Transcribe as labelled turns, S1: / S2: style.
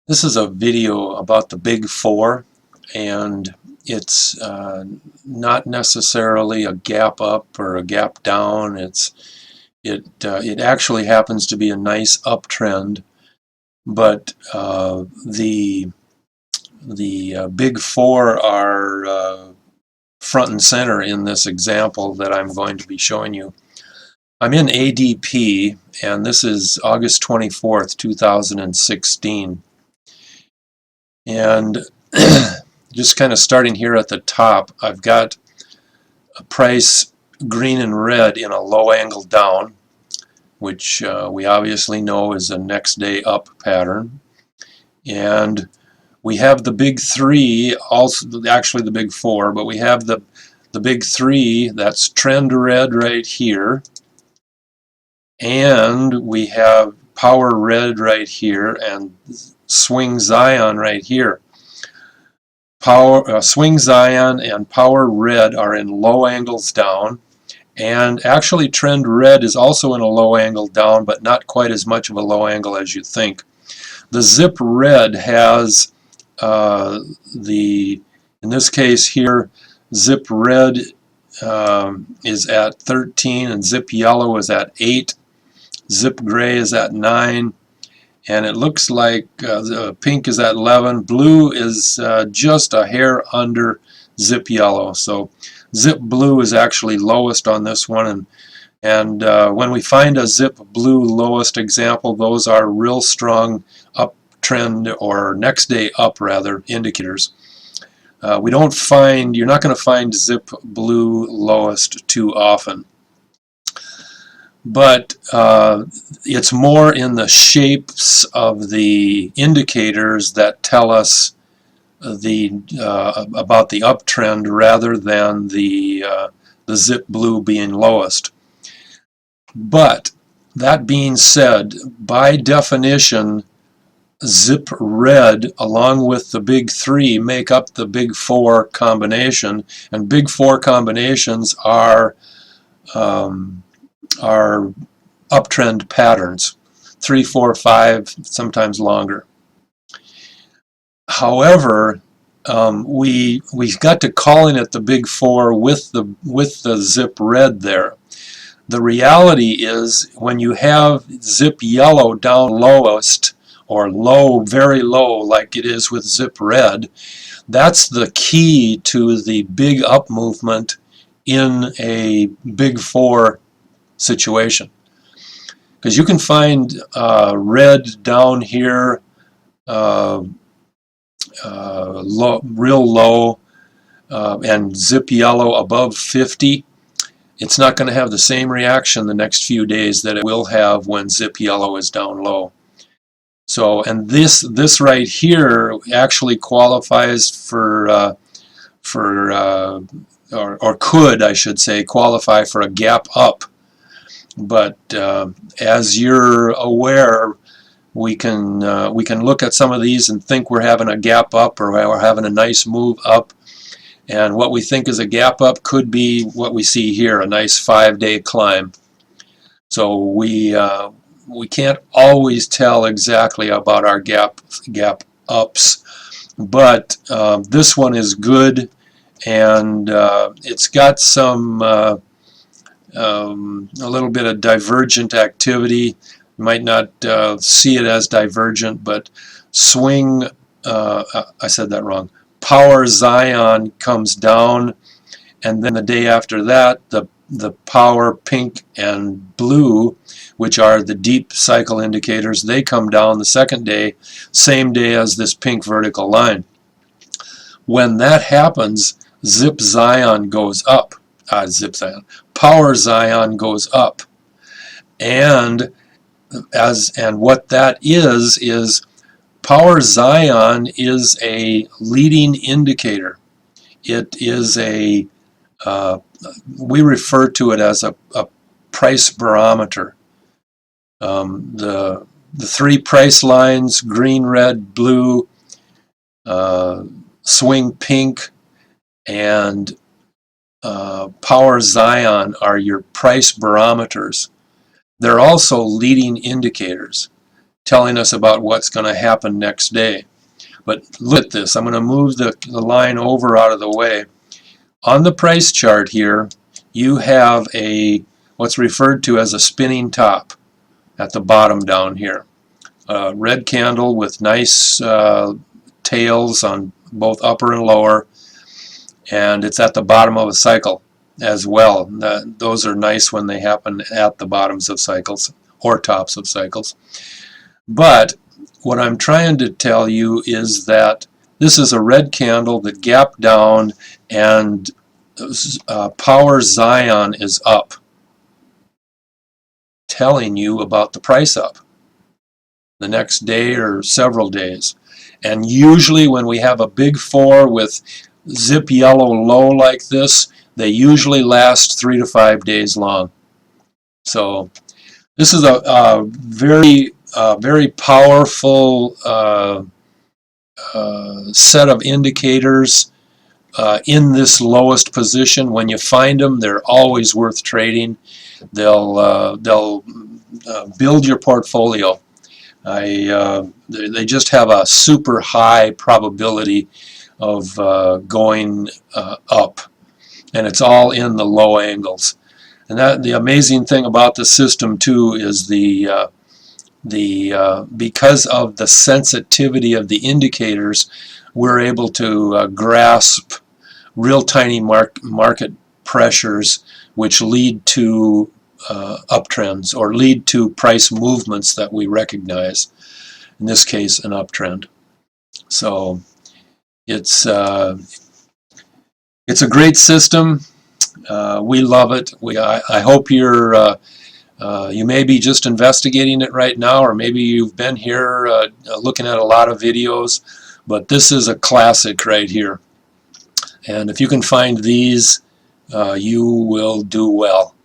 S1: This is a video about the big four, and it's not necessarily a gap up or a gap down. It actually happens to be a nice uptrend, but the big four are front and center in this example that I'm going to be showing you. I'm in ADP, and this is August 24th, 2016. And just kind of starting here at the top, I've got a price green and red in a low angle down, which we obviously know is a next day up pattern. And we have the big three, also actually the big four, but we have the big three, that's trend red right here. And we have power red right here and swing Zion right here. Swing Zion and power red are in low angles down, and actually trend red is also in a low angle down, but not quite as much of a low angle as you think. The zip red has in this case here, zip red is at 13 and zip yellow is at 8, zip gray is at 9, and it looks like pink is at 11. Blue is just a hair under zip yellow. So zip blue is actually lowest on this one. And when we find a zip blue lowest example, those are real strong uptrend or next day up rather indicators. You're not going to find zip blue lowest too often. But it's more in the shapes of the indicators that tell us about the uptrend rather than the zip blue being lowest. But that being said, by definition, zip red along with the big three make up the big four combination, and big four combinations are uptrend patterns, 3, 4, 5, sometimes longer. However, we got to calling it the big four with the zip red there. The reality is when you have zip yellow down lowest or low, very low like it is with zip red, that's the key to the big up movement in a big four situation. Because you can find red down here real low and zip yellow above 50. It's not going to have the same reaction the next few days that it will have when zip yellow is down low. So, and this right here actually qualifies for or could, I should say, qualify for a gap up. But as you're aware, we can look at some of these and think we're having a gap up or we're having a nice move up, and what we think is a gap up could be what we see here, a nice 5-day climb. So we can't always tell exactly about our gap ups, but this one is good, and it's got some a little bit of divergent activity. You might not see it as divergent, but swing, I said that wrong, power Zion comes down, and then the day after that the power pink and blue, which are the deep cycle indicators, they come down the second day, same day as this pink vertical line. When that happens, zip Zion goes up. Power Zion goes up, and what that is power Zion is a leading indicator. It is we refer to it as a price barometer. The three price lines, green, red, blue, swing pink, and power Zion are your price barometers. They're also leading indicators, telling us about what's going to happen next day. But look at this. I'm going to move the line over out of the way. On the price chart here, you have what's referred to as a spinning top at the bottom down here. A red candle with nice tails on both upper and lower, and it's at the bottom of a cycle as well. Those are nice when they happen at the bottoms of cycles or tops of cycles. But what I'm trying to tell you is that this is a red candle that gapped down, and power Zion is up, telling you about the price up the next day or several days. And usually when we have a big 4 with zip yellow low like this, they usually last 3 to 5 days long. So this is a very powerful set of indicators in this lowest position. When you find them, they're always worth trading. They'll build your portfolio. They just have a super high probability of going up, and it's all in the low angles. And the amazing thing about the system too is because of the sensitivity of the indicators, we're able to grasp real tiny market pressures, which lead to uptrends or lead to price movements that we recognize. In this case, an uptrend. So it's a great system. We love it. I hope you may be just investigating it right now, or maybe you've been here looking at a lot of videos, but this is a classic right here. And if you can find these, you will do well.